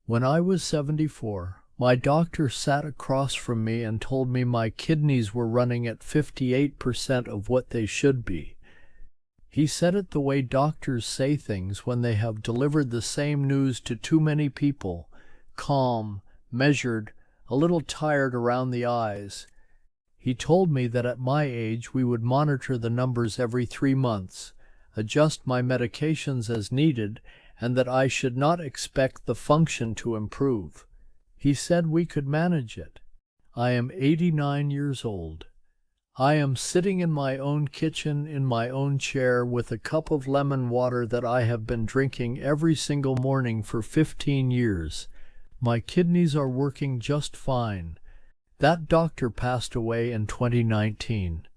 When I was 74, my doctor sat across from me and told me my kidneys were running at 58% of what they should be. He said it the way doctors say things when they have delivered the same news to too many people, calm, measured, a little tired around the eyes. He told me that at my age we would monitor the numbers every 3 months, adjust my medications as needed, and that I should not expect the function to improve. He said we could manage it. I am 89 years old. I am sitting in my own kitchen in my own chair with a cup of lemon water that I have been drinking every single morning for 15 years. My kidneys are working just fine. That doctor passed away in 2019.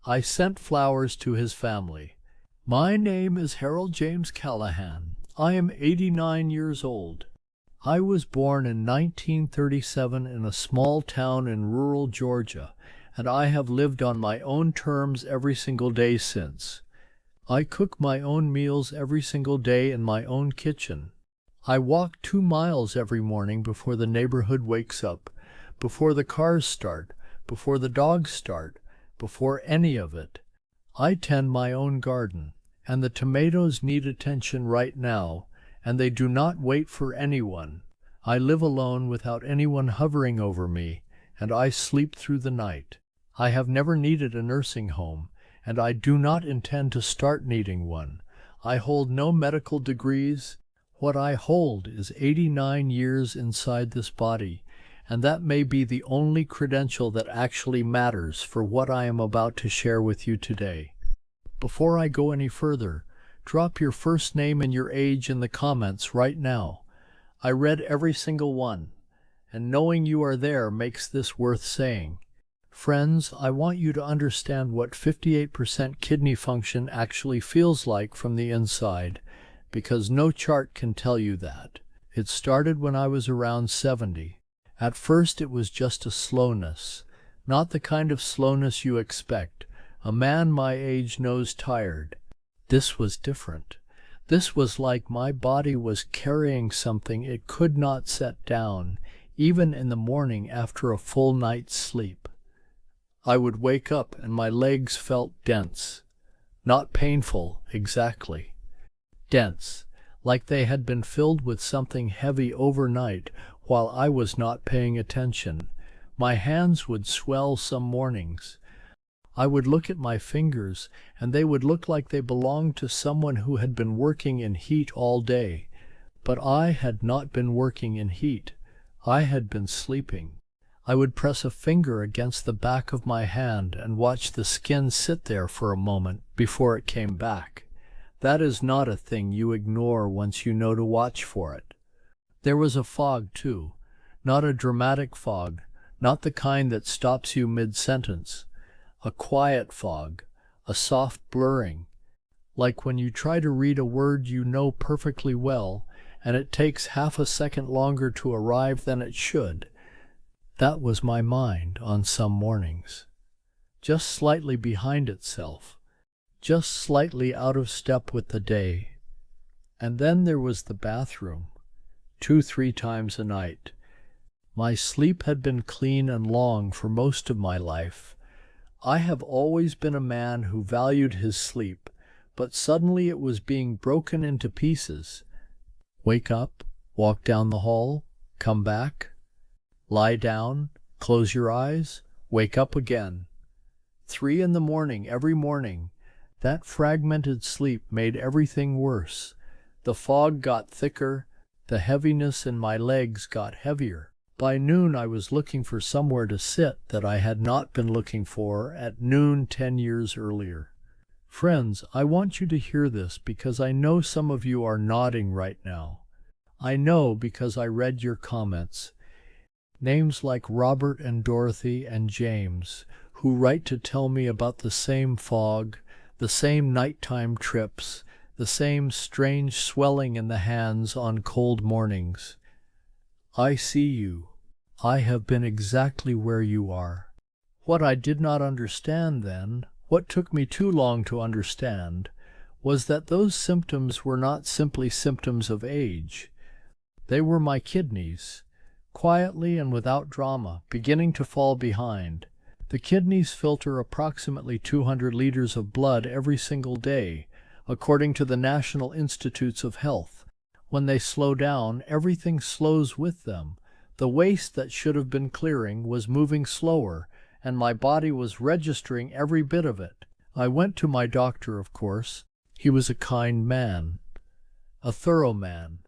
I sent flowers to his family. My name is Harold James Callahan. I am 89 years old. I was born in 1937 in a small town in rural Georgia, and I have lived on my own terms every single day since. I cook my own meals every single day in my own kitchen. I walk 2 miles every morning before the neighborhood wakes up, before the cars start, before the dogs start, before any of it. I tend my own garden, and the tomatoes need attention right now, and they do not wait for anyone. I live alone without anyone hovering over me, and I sleep through the night. I have never needed a nursing home, and I do not intend to start needing one. I hold no medical degrees. What I hold is 89 years inside this body, and that may be the only credential that actually matters for what I am about to share with you today. Before I go any further, drop your first name and your age in the comments right now. I read every single one, and knowing you are there makes this worth saying. Friends, I want you to understand what 58% kidney function actually feels like from the inside, because no chart can tell you that. It started when I was around 70. At first it was just a slowness, not the kind of slowness you expect. A man my age knows tired. This was different. This was like my body was carrying something it could not set down, even in the morning after a full night's sleep. I would wake up and my legs felt dense. Not painful, exactly. Dense, like they had been filled with something heavy overnight while I was not paying attention. My hands would swell some mornings. I would look at my fingers, and they would look like they belonged to someone who had been working in heat all day. But I had not been working in heat. I had been sleeping. I would press a finger against the back of my hand and watch the skin sit there for a moment before it came back. That is not a thing you ignore once you know to watch for it. There was a fog, too. Not a dramatic fog, not the kind that stops you mid-sentence. A quiet fog, a soft blurring, like when you try to read a word you know perfectly well, and it takes half a second longer to arrive than it should. That was my mind on some mornings. Just slightly behind itself, just slightly out of step with the day. And then there was the bathroom, 2-3 times a night. My sleep had been clean and long for most of my life. I have always been a man who valued his sleep, but suddenly it was being broken into pieces. Wake up, walk down the hall, come back, lie down, close your eyes, wake up again. 3 in the morning every morning. That fragmented sleep made everything worse. The fog got thicker, the heaviness in my legs got heavier. By noon I was looking for somewhere to sit that I had not been looking for at noon 10 years earlier. Friends, I want you to hear this because I know some of you are nodding right now. I know because I read your comments. Names like Robert and Dorothy and James, who write to tell me about the same fog, the same nighttime trips, the same strange swelling in the hands on cold mornings. I see you. I have been exactly where you are. What I did not understand then, what took me too long to understand, was that those symptoms were not simply symptoms of age. They were my kidneys, quietly and without drama, beginning to fall behind. The kidneys filter approximately 200 liters of blood every single day, according to the National Institutes of Health. When they slow down, everything slows with them. The waste that should have been clearing was moving slower, and my body was registering every bit of it. I went to my doctor, of course. He was a kind man, a thorough man.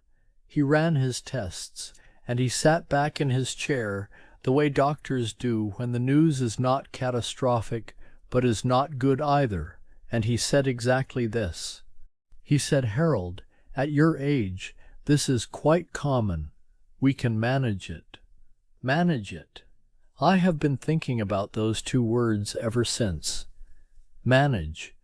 He ran his tests, and he sat back in his chair, the way doctors do when the news is not catastrophic, but is not good either, and he said exactly this. He said, "Harold, at your age, this is quite common. We can manage it." Manage it. I have been thinking about those two words ever since. Manage.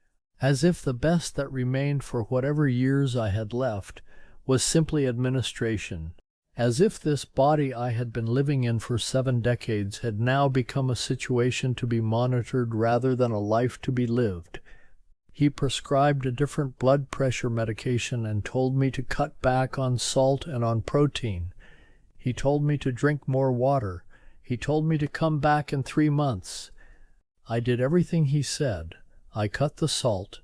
As if the best that remained for whatever years I had left was simply administration. As if this body I had been living in for 7 decades had now become a situation to be monitored rather than a life to be lived. He prescribed a different blood pressure medication and told me to cut back on salt and on protein. He told me to drink more water. He told me to come back in 3 months. I did everything he said. I cut the salt.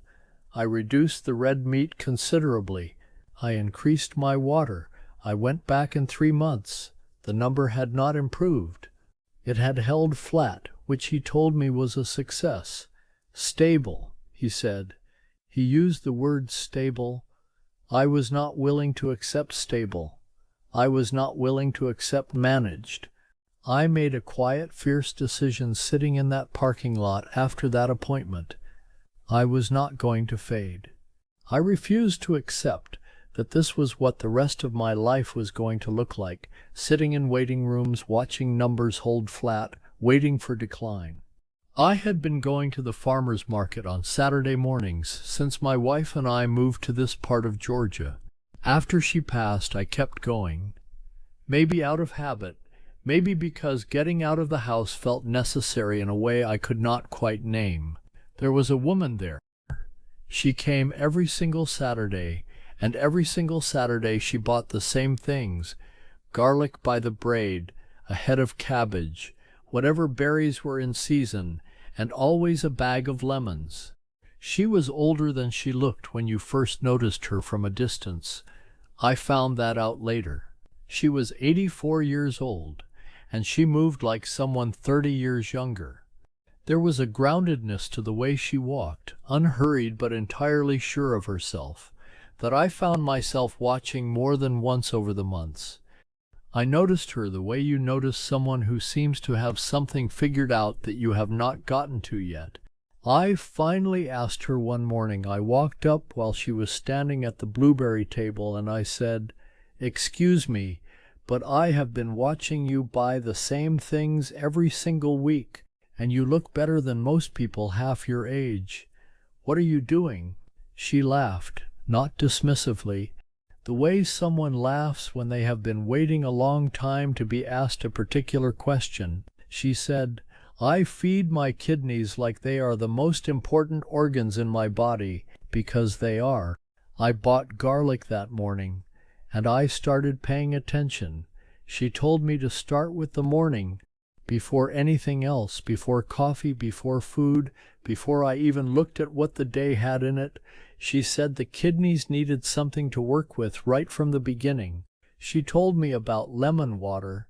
I reduced the red meat considerably. I increased my water. I went back in 3 months. The number had not improved. It had held flat, which he told me was a success. Stable, he said. He used the word stable. I was not willing to accept stable. I was not willing to accept managed. I made a quiet, fierce decision sitting in that parking lot after that appointment. I was not going to fade. I refused to accept that this was what the rest of my life was going to look like, sitting in waiting rooms, watching numbers hold flat, waiting for decline. I had been going to the farmer's market on Saturday mornings since my wife and I moved to this part of Georgia. After she passed, I kept going. Maybe out of habit, maybe because getting out of the house felt necessary in a way I could not quite name. There was a woman there. She came every single Saturday, and every single Saturday she bought the same things: garlic by the braid, a head of cabbage, whatever berries were in season, and always a bag of lemons. She was older than she looked when you first noticed her from a distance. I found that out later. She was 84 years old, and she moved like someone 30 years younger. There was a groundedness to the way she walked, unhurried but entirely sure of herself, that I found myself watching more than once over the months. I noticed her the way you notice someone who seems to have something figured out that you have not gotten to yet. I finally asked her one morning. I walked up while she was standing at the blueberry table, and I said, "Excuse me, but I have been watching you buy the same things every single week, and you look better than most people half your age. What are you doing?" She laughed, not dismissively, the way someone laughs when they have been waiting a long time to be asked a particular question. She said, "I feed my kidneys like they are the most important organs in my body, because they are. I bought garlic that morning, and I started paying attention. She told me to start with the morning, before anything else, before coffee, before food, before I even looked at what the day had in it. She said the kidneys needed something to work with right from the beginning. She told me about lemon water.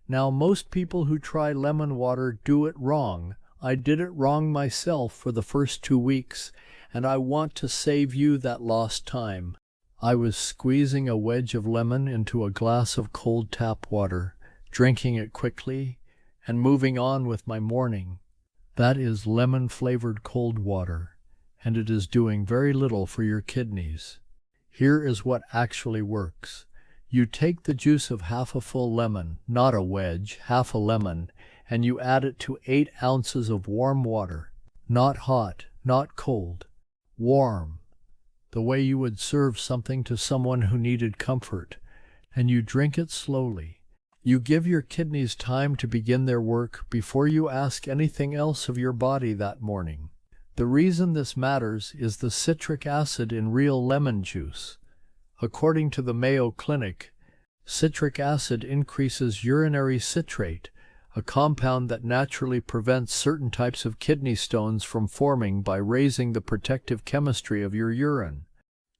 Now, most people who try lemon water do it wrong. I did it wrong myself for the first 2 weeks, and I want to save you that lost time." I was squeezing a wedge of lemon into a glass of cold tap water, drinking it quickly, and moving on with my morning. That is lemon-flavored cold water, and it is doing very little for your kidneys. Here is what actually works. You take the juice of half a full lemon, not a wedge, half a lemon, and you add it to 8 ounces of warm water. Not hot, not cold. Warm. The way you would serve something to someone who needed comfort. And you drink it slowly. You give your kidneys time to begin their work before you ask anything else of your body that morning. The reason this matters is the citric acid in real lemon juice. According to the Mayo Clinic, Citric acid increases urinary citrate, a compound that naturally prevents certain types of kidney stones from forming by raising the protective chemistry of your urine.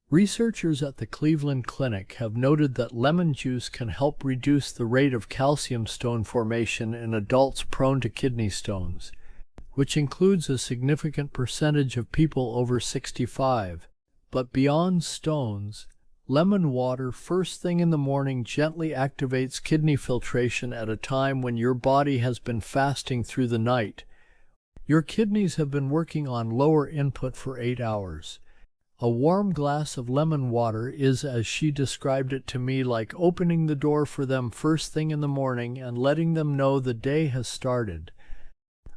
Researchers at the Cleveland Clinic have noted that lemon juice can help reduce the rate of calcium stone formation in adults prone to kidney stones, which includes a significant percentage of people over 65. But beyond stones, lemon water first thing in the morning gently activates kidney filtration at a time when your body has been fasting through the night. Your kidneys have been working on lower input for 8 hours. A warm glass of lemon water is, as she described it to me, like opening the door for them first thing in the morning and letting them know the day has started.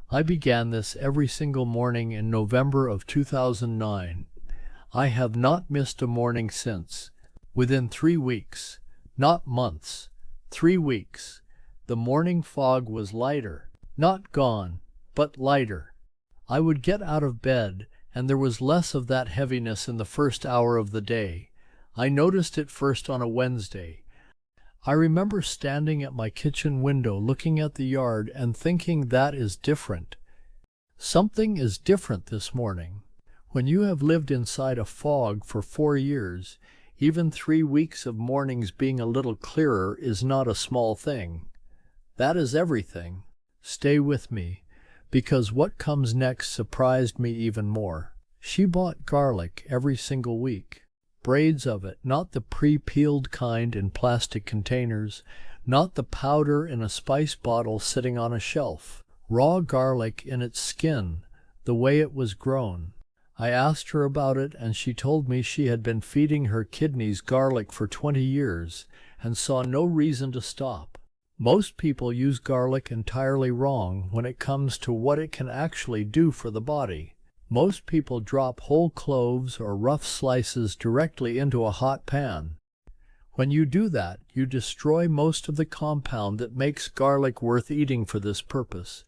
I began this every single morning in November of 2009. I have not missed a morning since. Within 3 weeks, not months, 3 weeks, the morning fog was lighter, not gone, but lighter. I would get out of bed, and there was less of that heaviness in the first hour of the day. I noticed it first on a Wednesday. I remember standing at my kitchen window looking at the yard and thinking, that is different. Something is different this morning. When you have lived inside a fog for 4 years, even 3 weeks of mornings being a little clearer is not a small thing. That is everything. Stay with me, because what comes next surprised me even more. She bought garlic every single week. Braids of it, not the pre-peeled kind in plastic containers, not the powder in a spice bottle sitting on a shelf. Raw garlic in its skin, the way it was grown. I asked her about it, and she told me she had been feeding her kidneys garlic for 20 years and saw no reason to stop. Most people use garlic entirely wrong when it comes to what it can actually do for the body. Most people drop whole cloves or rough slices directly into a hot pan. When you do that, you destroy most of the compound that makes garlic worth eating for this purpose.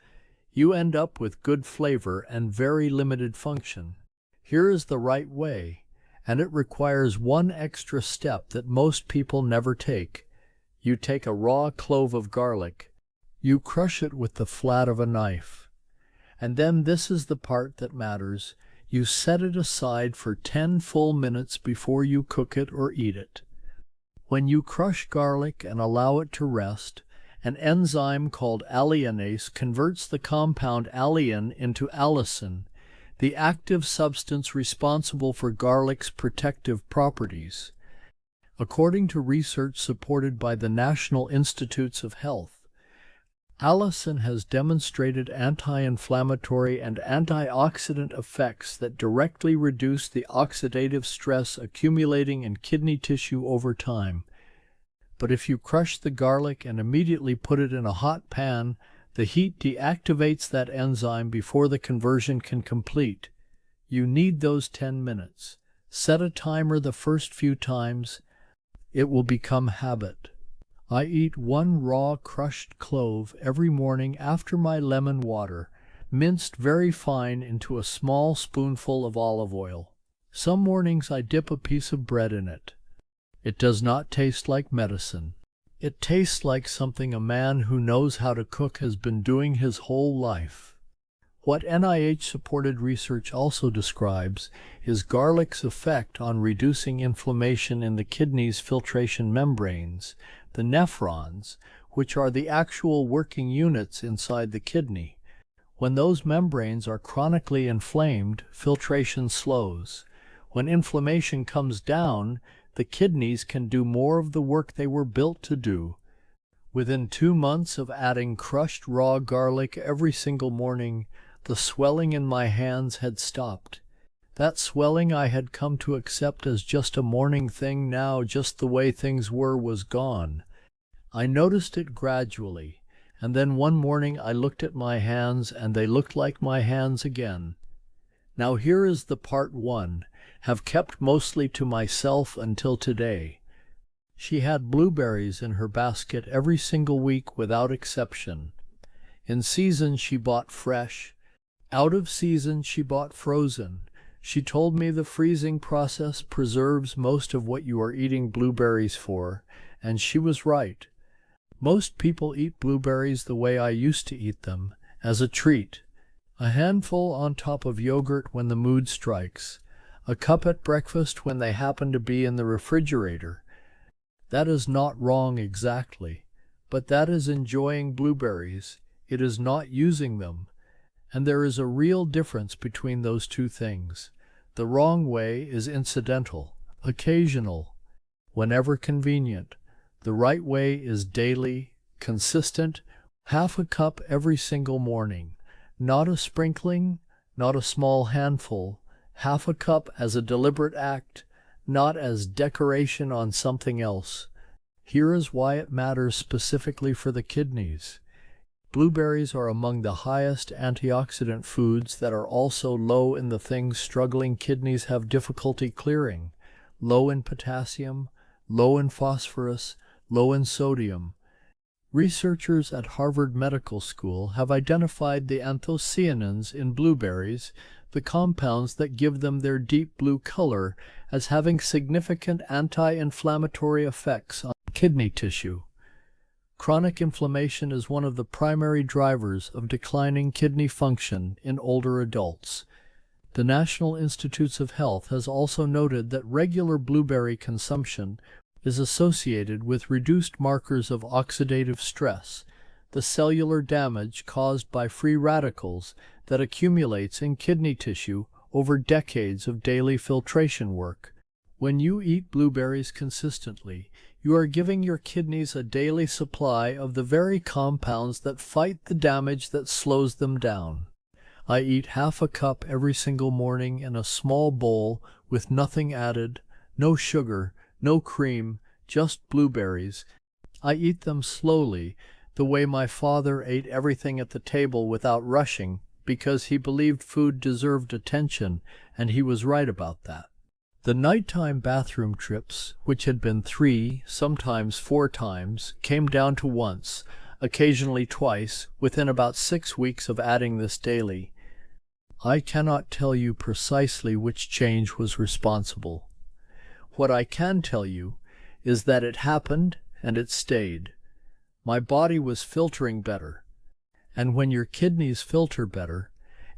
You end up with good flavor and very limited function. Here is the right way, and it requires one extra step that most people never take. You take a raw clove of garlic. You crush it with the flat of a knife. And then this is the part that matters. You set it aside for 10 full minutes before you cook it or eat it. When you crush garlic and allow it to rest, an enzyme called alliinase converts the compound alliin into allicin, the active substance responsible for garlic's protective properties. According to research supported by the National Institutes of Health, allicin has demonstrated anti-inflammatory and antioxidant effects that directly reduce the oxidative stress accumulating in kidney tissue over time. But if you crush the garlic and immediately put it in a hot pan, the heat deactivates that enzyme before the conversion can complete. You need those 10 minutes. Set a timer the first few times. It will become habit. I eat 1 raw crushed clove every morning after my lemon water, minced very fine into a small spoonful of olive oil. Some mornings I dip a piece of bread in it. It does not taste like medicine. It tastes like something a man who knows how to cook has been doing his whole life. What NIH-supported research also describes is garlic's effect on reducing inflammation in the kidney's filtration membranes, the nephrons, which are the actual working units inside the kidney. When those membranes are chronically inflamed, filtration slows. When inflammation comes down, the kidneys can do more of the work they were built to do. Within 2 months of adding crushed raw garlic every single morning, the swelling in my hands had stopped. That swelling I had come to accept as just a morning thing, now just the way things were, was gone. I noticed it gradually, and then one morning I looked at my hands and they looked like my hands again. Now here is the part 1, have kept mostly to myself until today. She had blueberries in her basket every single week without exception. In season she bought fresh. Out of season she bought frozen. She told me the freezing process preserves most of what you are eating blueberries for, and she was right. Most people eat blueberries the way I used to eat them, as a treat. A handful on top of yogurt when the mood strikes. A cup at breakfast when they happen to be in the refrigerator. That is not wrong exactly, but that is enjoying blueberries. It is not using them. And there is a real difference between those two things. The wrong way is incidental, occasional, whenever convenient. The right way is daily, consistent, half a cup every single morning. Not a sprinkling, not a small handful, half a cup as a deliberate act, not as decoration on something else. Here is why it matters specifically for the kidneys. Blueberries are among the highest antioxidant foods that are also low in the things struggling kidneys have difficulty clearing. Low in potassium, low in phosphorus, low in sodium. Researchers at Harvard Medical School have identified the anthocyanins in blueberries, the compounds that give them their deep blue color, as having significant anti-inflammatory effects on kidney tissue. Chronic inflammation is one of the primary drivers of declining kidney function in older adults. The National Institutes of Health has also noted that regular blueberry consumption is associated with reduced markers of oxidative stress, the cellular damage caused by free radicals that accumulates in kidney tissue over decades of daily filtration work. When you eat blueberries consistently, you are giving your kidneys a daily supply of the very compounds that fight the damage that slows them down. I eat half a cup every single morning in a small bowl with nothing added, no sugar, no cream, just blueberries. I eat them slowly, the way my father ate everything at the table without rushing, because he believed food deserved attention, and he was right about that. The nighttime bathroom trips, which had been 3, sometimes 4 times, came down to once, occasionally twice, within about 6 weeks of adding this daily. I cannot tell you precisely which change was responsible. What I can tell you is that it happened and it stayed. My body was filtering better. And when your kidneys filter better,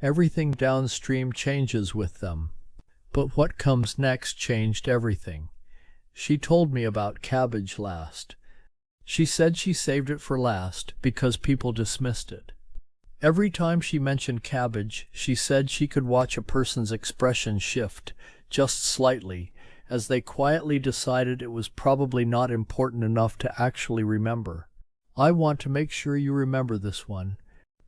everything downstream changes with them. But what comes next changed everything. She told me about cabbage last. She said she saved it for last because people dismissed it. Every time she mentioned cabbage, she said she could watch a person's expression shift, just slightly, as they quietly decided it was probably not important enough to actually remember. I want to make sure you remember this one.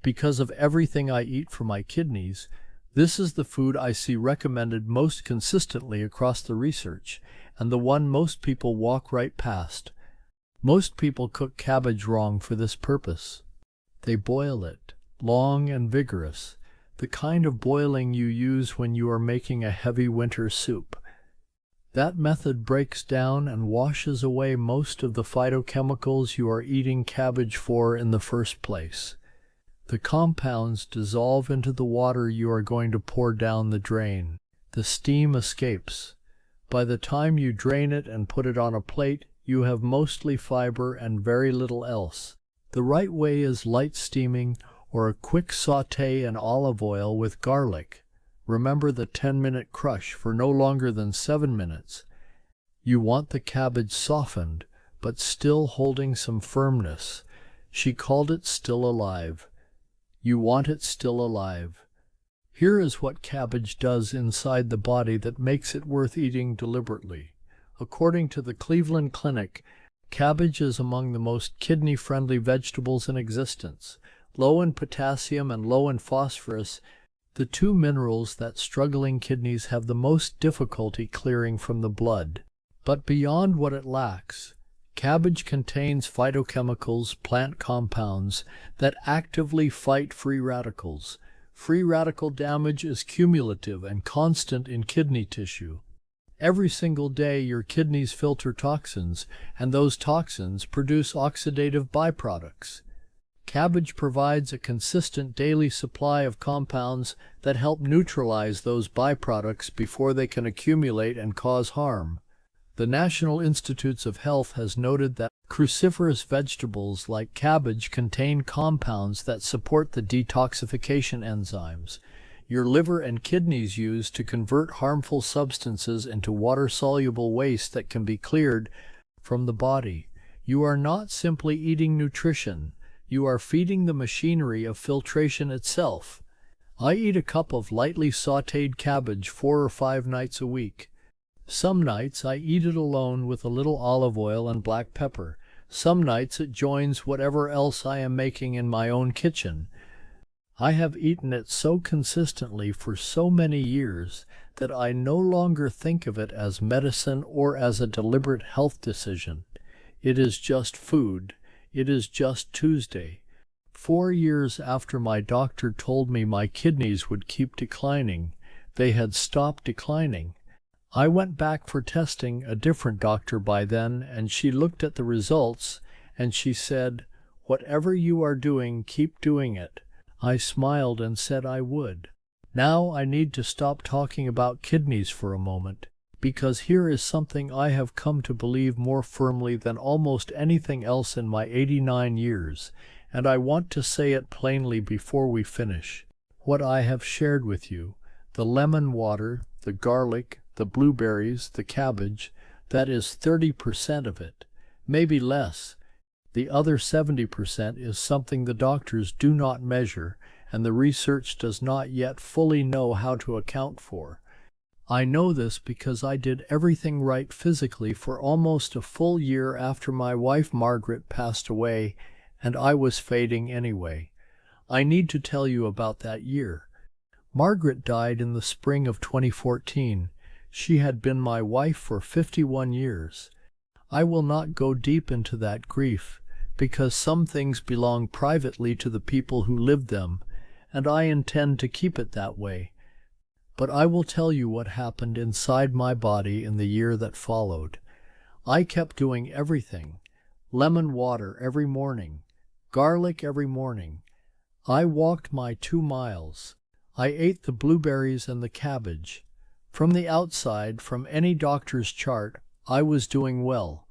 Because of everything I eat for my kidneys, this is the food I see recommended most consistently across the research, and the one most people walk right past. Most people cook cabbage wrong for this purpose. They boil it, long and vigorous, the kind of boiling you use when you are making a heavy winter soup. That method breaks down and washes away most of the phytochemicals you are eating cabbage for in the first place. The compounds dissolve into the water you are going to pour down the drain. The steam escapes. By the time you drain it and put it on a plate, you have mostly fiber and very little else. The right way is light steaming or a quick sauté in olive oil with garlic. Remember the 10-minute crush for no longer than 7 minutes. You want the cabbage softened, but still holding some firmness. She called it still alive. You want it still alive. Here is what cabbage does inside the body that makes it worth eating deliberately. According to the Cleveland Clinic, cabbage is among the most kidney-friendly vegetables in existence. Low in potassium and low in phosphorus, the 2 minerals that struggling kidneys have the most difficulty clearing from the blood. But beyond what it lacks, cabbage contains phytochemicals, plant compounds, that actively fight free radicals. Free radical damage is cumulative and constant in kidney tissue. Every single day your kidneys filter toxins, and those toxins produce oxidative byproducts. Cabbage provides a consistent daily supply of compounds that help neutralize those byproducts before they can accumulate and cause harm. The National Institutes of Health has noted that cruciferous vegetables like cabbage contain compounds that support the detoxification enzymes your liver and kidneys use to convert harmful substances into water-soluble waste that can be cleared from the body. You are not simply eating nutrition, you are feeding the machinery of filtration itself. I eat a cup of lightly sautéed cabbage 4 or 5 nights a week. Some nights I eat it alone with a little olive oil and black pepper. Some nights it joins whatever else I am making in my own kitchen. I have eaten it so consistently for so many years that I no longer think of it as medicine or as a deliberate health decision. It is just food. It is just Tuesday. 4 years after my doctor told me my kidneys would keep declining, they had stopped declining. I went back for testing, a different doctor by then, and she looked at the results, and she said, "Whatever you are doing, keep doing it." I smiled and said I would. Now I need to stop talking about kidneys for a moment, because here is something I have come to believe more firmly than almost anything else in my 89 years, and I want to say it plainly before we finish. What I have shared with you, the lemon water, the garlic, the blueberries, the cabbage, that is 30% of it, maybe less. The other 70% is something the doctors do not measure, and the research does not yet fully know how to account for. I know this because I did everything right physically for almost a full year after my wife Margaret passed away, and I was fading anyway. I need to tell you about that year. Margaret died in the spring of 2014. She had been my wife for 51 years. I will not go deep into that grief, because some things belong privately to the people who lived them, and I intend to keep it that way. But I will tell you what happened inside my body in the year that followed. I kept doing everything. Lemon water every morning, garlic every morning. I walked my 2 miles. I ate the blueberries and the cabbage. From the outside, from any doctor's chart, I was doing well.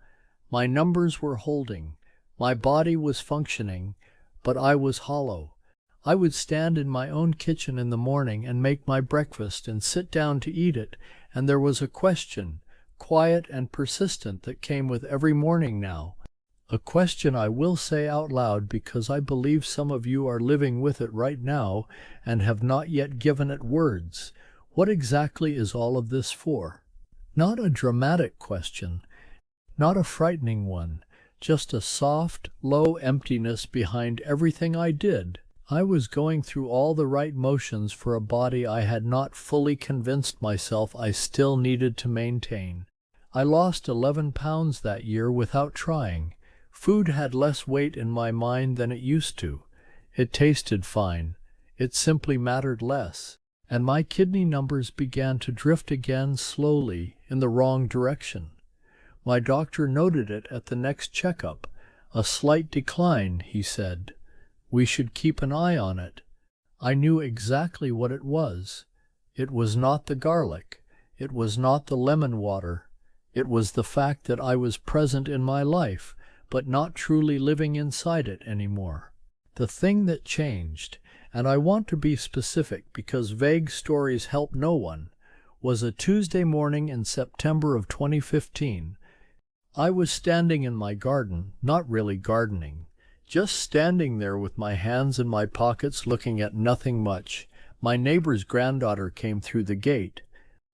My numbers were holding. My body was functioning, but I was hollow. I would stand in my own kitchen in the morning and make my breakfast and sit down to eat it, and there was a question, quiet and persistent, that came with every morning now. A question I will say out loud because I believe some of you are living with it right now and have not yet given it words. What exactly is all of this for? Not a dramatic question, not a frightening one, just a soft, low emptiness behind everything I did. I was going through all the right motions for a body I had not fully convinced myself I still needed to maintain. I lost 11 pounds that year without trying. Food had less weight in my mind than it used to. It tasted fine. It simply mattered less. And my kidney numbers began to drift again slowly in the wrong direction. My doctor noted it at the next checkup. A slight decline, he said. We should keep an eye on it. I knew exactly what it was. It was not the garlic. It was not the lemon water. It was the fact that I was present in my life, but not truly living inside it anymore. The thing that changed, and I want to be specific because vague stories help no one, was a Tuesday morning in September of 2015. I was standing in my garden, not really gardening, just standing there with my hands in my pockets looking at nothing much. My neighbor's granddaughter came through the gate.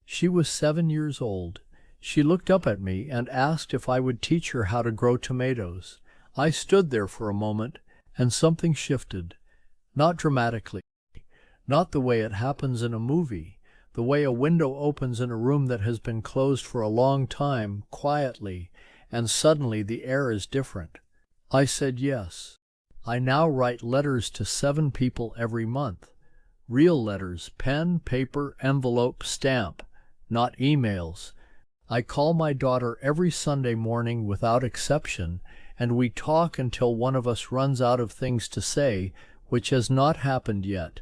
She was 7 years old. She looked up at me and asked if I would teach her how to grow tomatoes. I stood there for a moment, and something shifted. Not dramatically, not the way it happens in a movie, the way a window opens in a room that has been closed for a long time, quietly, and suddenly the air is different. I said yes. I now write letters to 7 people every month. Real letters, pen, paper, envelope, stamp, not emails. I call my daughter every Sunday morning without exception, and we talk until one of us runs out of things to say, which has not happened yet.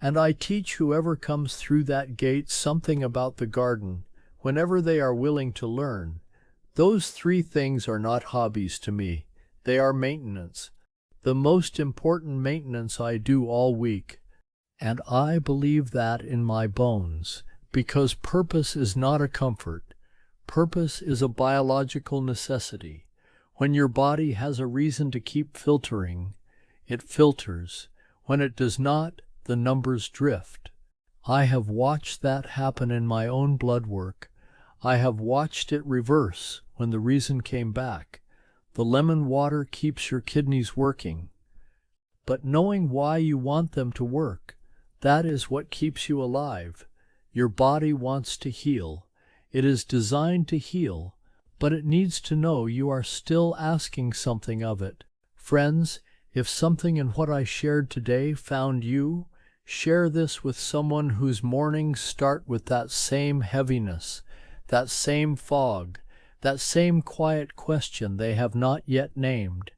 And I teach whoever comes through that gate something about the garden, whenever they are willing to learn. Those three things are not hobbies to me. They are maintenance. The most important maintenance I do all week. And I believe that in my bones, because purpose is not a comfort. Purpose is a biological necessity. When your body has a reason to keep filtering, it filters. When it does not, the numbers drift. I have watched that happen in my own blood work. I have watched it reverse when the reason came back. The lemon water keeps your kidneys working. But knowing why you want them to work, that is what keeps you alive. Your body wants to heal. It is designed to heal, but it needs to know you are still asking something of it. Friends, if something in what I shared today found you, share this with someone whose mornings start with that same heaviness, that same fog, that same quiet question they have not yet named.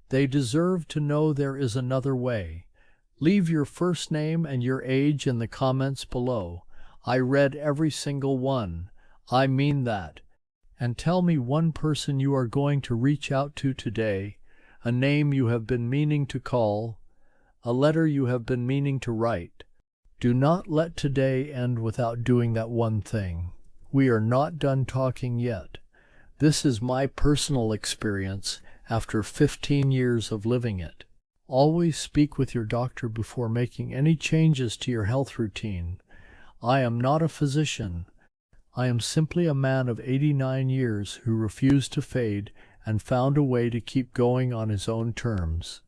They deserve to know there is another way. Leave your first name and your age in the comments below. I read every single one. I mean that. And tell me one person you are going to reach out to today, a name you have been meaning to call, a letter you have been meaning to write. Do not let today end without doing that one thing. We are not done talking yet. This is my personal experience after 15 years of living it. Always speak with your doctor before making any changes to your health routine. I am not a physician. I am simply a man of 89 years who refused to fade and found a way to keep going on his own terms.